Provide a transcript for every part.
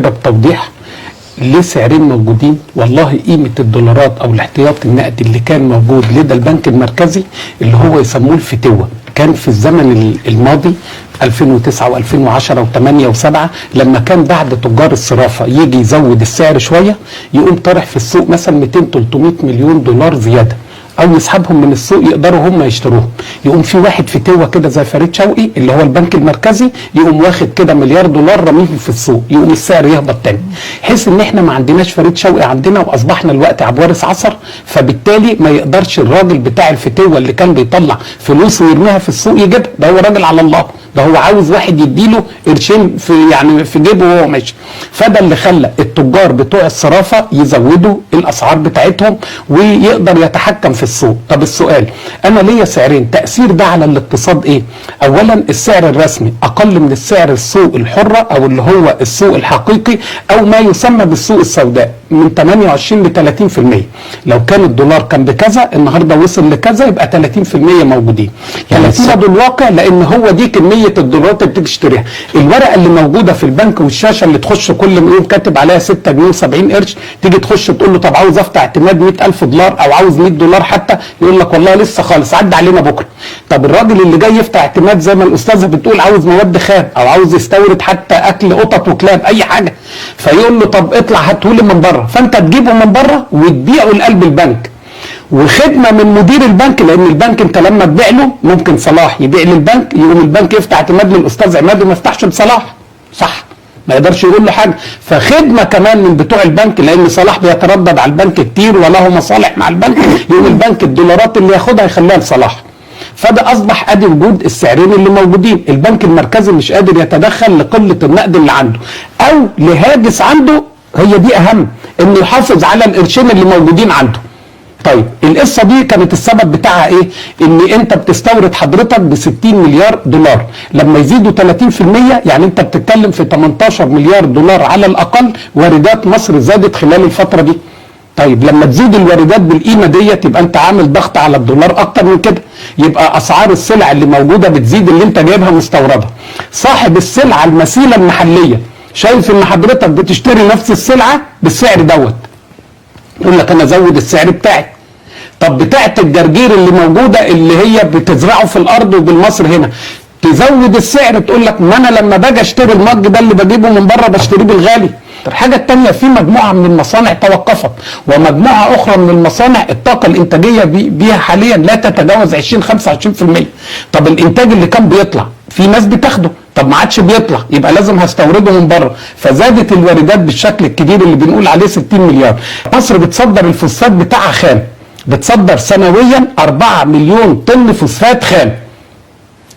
كده بتوضيح ليه سعرين موجودين. والله قيمة الدولارات او الاحتياطي النقدي اللي كان موجود لدى البنك المركزي اللي هو يسموه الفتوة كان في الزمن الماضي 2009 و2010 و8 و7 لما كان بعد تجار الصرافة يجي يزود السعر شوية يقوم طرح في السوق مثلا 200 300 مليون دولار زيادة او يسحبهم من السوق يقدروا هم يشتروهم. يقوم في واحد فتوة كده زي فريد شوقي اللي هو البنك المركزي يقوم واخد كده مليار دولار رميهم في السوق يقوم السعر يهبط تاني. حيث ان احنا ما عندناش فريد شوقي عندنا واصبحنا الوقت عبارس عصر، فبالتالي ما يقدرش الراجل بتاع الفتوة اللي كان بيطلع فلوس ويرميها في السوق يجيبها. ده هو راجل على الله، ده هو عاوز واحد يديله قرشين في يعني في جيبه وهو ماشي. فده اللي خلى التجار بتوع الصرافه يزودوا الاسعار بتاعتهم ويقدر يتحكم في السوق. طب السؤال، انا ليا سعرين، تاثير ده على الاقتصاد ايه؟ اولا السعر الرسمي اقل من السعر السوق الحره او اللي هو السوق الحقيقي او ما يسمى بالسوق السوداء من 28 ل 30%. لو كان الدولار كان بكذا النهارده وصل لكذا يبقى 30% موجودين. يعني 30 ده الواقع لان هو دي كميه الدولارات اللي بتيجي تشتريها. الورقه اللي موجوده في البنك والشاشه اللي تخش كل يوم كاتب عليها 6 جنيه و70 قرش، تيجي تخش تقول له طب عاوز افتح اعتماد 100,000 دولار او عاوز 100 دولار حتى، يقول لك والله لسه خالص عدى علينا بكره. طب الراجل اللي جاي يفتح اعتماد زي ما الاستاذه بتقول عاوز مواد خام او عاوز يستورد حتى اكل قطط وكلاب اي حاجه، فيقول له طب اطلع هاتهولي من بره، فانت تجيبه من بره وتبيعه لقلب البنك وخدمه من مدير البنك. لان البنك انت لما تبيع له ممكن صلاح يبيع للبنك يقوم البنك يفتح اعتماد للاستاذ عماد وما يفتحش لصلاح، صح؟ ما يقدرش يقول له حاجه. فخدمه كمان من بتوع البنك لان صلاح بيتردد على البنك كتير وله مصالح مع البنك، يقوم البنك الدولارات اللي ياخدها يخليها لصلاح. فده اصبح ادي وجود السعرين اللي موجودين. البنك المركزي مش قادر يتدخل لقله النقد اللي عنده او لهاجس عنده، هي دي اهم، انه يحافظ على القرشين اللي موجودين عنده. طيب القصه دي كانت السبب بتاعها ايه؟ ان انت بتستورد حضرتك ب 60 مليار دولار، لما يزيدوا 30% يعني انت بتتكلم في 18 مليار دولار على الاقل واردات مصر زادت خلال الفتره دي. طيب لما تزيد الواردات بالقيمه ديت يبقى انت عامل ضغط على الدولار اكتر من كده، يبقى اسعار السلع اللي موجوده بتزيد اللي انت جايبها مستورده. صاحب السلعه المثيله المحليه شايف ان حضرتك بتشتري نفس السلعه بالسعر دوت، يقول لك انا ازود السعر بتاعي. طب بتاعه الجرجير اللي موجوده اللي هي بتزرعه في الارض وبالمصر هنا تزود السعر، تقول لك ما انا لما باجي اشتري المج ده اللي بجيبه من بره بشتريه بالغالي. الحاجه الثانيه في مجموعه من المصانع توقفت ومجموعه اخرى من المصانع الطاقه الانتاجيه بيها حاليا لا تتجاوز 20 25%. طب الانتاج اللي كان بيطلع في ناس بتاخده، طب ما عادش بيطلع يبقى لازم هستورده من بره، فزادت الواردات بالشكل الكبير اللي بنقول عليه 60 مليار. مصر بتصدر الفوسفات بتاعها خام، بتصدر سنويا 4 مليون طن فوسفات خام.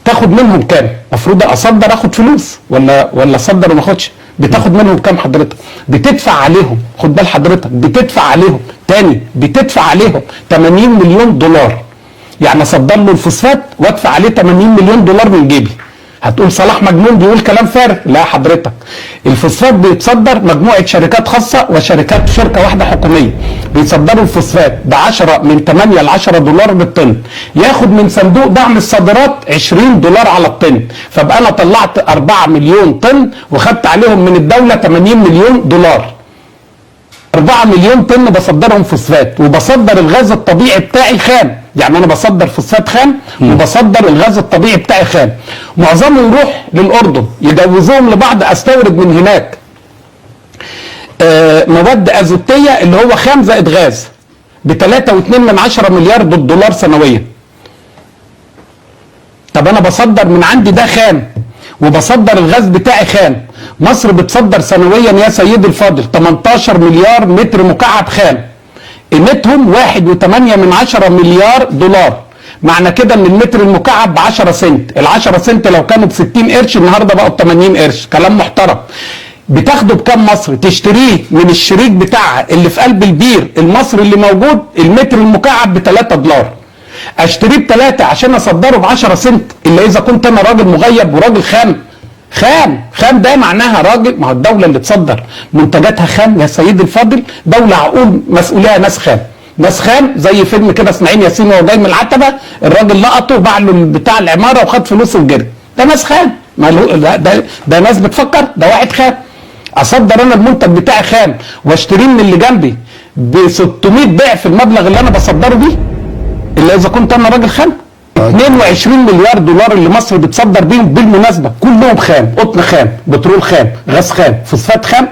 تاخد منهم كام؟ المفروض اصدر اخد فلوس ولا اصدر وما اخدش؟ بتاخد منهم كام حضرتك؟ بتدفع عليهم، خد بال حضرتك، بتدفع عليهم تاني، بتدفع عليهم 80 مليون دولار. يعني اصدر له الفوسفات وادفع عليه 80 مليون دولار من جيبي. هتقول صلاح مجنون بيقول كلام فارغ، لا حضرتك، الفوسفات بيتصدر مجموعه شركات خاصه وشركه واحده حكوميه بيصدروا الفوسفات ب 10 من 8 ل 10 دولار بالطن، ياخد من صندوق دعم الصادرات 20 دولار على الطن، فبقى انا طلعت 4 مليون طن وخدت عليهم من الدوله 80 مليون دولار. 4 مليون طن بصدرهم فوسفات وبصدر الغاز الطبيعي بتاعي خام، يعني انا بصدر فوسفات خام وبصدر الغاز الطبيعي بتاعي خام. معظمه يروح للاردن يجوزوهم لبعض، استورد من هناك مواد ازوتيه اللي هو خام زائد غاز ب 3.2 مليار دولار سنويا. طب انا بصدر من عندي ده خام وبصدر الغاز بتاعي خام. مصر بتصدر سنويا يا سيدي الفاضل 18 مليار متر مكعب خام، قيمتهم 1.8 مليار دولار. معنى كده ان المتر المكعب ب 10 سنت، ال 10 سنت لو كانوا ب 60 قرش النهارده بقوا ب 80 قرش، كلام محترم. بتاخده بكام مصر؟ تشتريه من الشريك بتاعها اللي في قلب البير المصري اللي موجود المتر المكعب ب 3 دولار. اشتريه ب3 عشان اصدره ب 10 سنت، الا اذا كنت انا راجل مغيب وراجل خام. خام ده معناها راجل، ما هو الدوله اللي تصدر منتجاتها خام يا سيدي الفاضل دوله عقول مسؤوليها ناس خام زي فيلم كده اسماعيل ياسين وهو جاي من العتبه، الراجل لقطه وباع له بتاع العماره وخد فلوسه وجري. ده ناس خام، ده ناس بتفكر، ده واحد خام. اصدر انا المنتج بتاعي خام واشتريه من اللي جنبي ب 600 ضعف المبلغ اللي انا بصدره بيه، الا اذا كنت انا راجل خام. 22 مليار دولار اللي مصر بتصدر بيهم بالمناسبه كلهم خام، قطن خام، بترول خام، غاز خام، فوسفات خام.